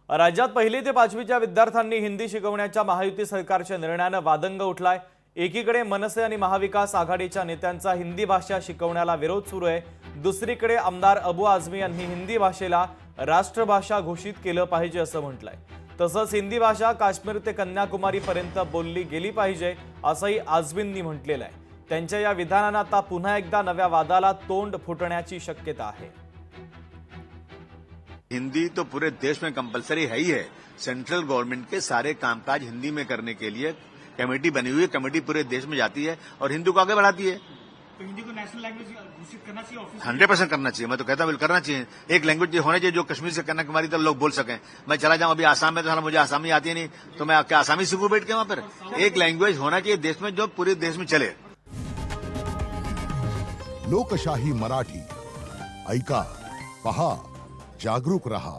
राज्यात पहिली ते पाचवीच्या विद्यार्थ्यांनी हिंदी शिकवण्याच्या महायुती सरकारच्या निर्णयानं वादंग उठलाय। एकीकडे मनसे आणि महाविकास आघाडीच्या नेत्यांचा हिंदी भाषा शिकवण्याला विरोध सुरू आहे। दुसरीकडे आमदार अबू आझमी यांनी हिंदी भाषेला राष्ट्रभाषा घोषित केलं पाहिजे असं म्हटलंय। तसंच हिंदी भाषा काश्मीर ते कन्याकुमारी पर्यंत बोलली गेली पाहिजे असंही आझमींनी म्हटलेलं आहे। त्यांच्या या विधानानं आता पुन्हा एकदा नव्या वादाला तोंड फुटण्याची शक्यता आहे। हिंदी तो पूरे देश में कंपलसरी है ही है। सेंट्रल गवर्नमेंट के सारे कामकाज हिंदी में करने के लिए कमेटी बनी हुई है। कमेटी पूरे देश में जाती है और हिंदी को आगे बढ़ाती है। तो हिंदी को नेशनल लैंग्वेज घोषित करना चाहिए ऑफिस 100% करना चाहिए। मैं तो कहता हूँ करना चाहिए। एक लैंग्वेज होना चाहिए जो कश्मीर से कन्याकुमारी तक लोग बोल सकें। मैं चला जाऊं अभी आसाम में, तो साला मुझे आसामी आती नहीं, तो मैं क्या आसामी सीखूं बैठ के वहां पर? एक लैंग्वेज होना चाहिए देश में जो पूरे देश में चले। लोकशाही मराठी ऐका, पहा, जागरूक रहा।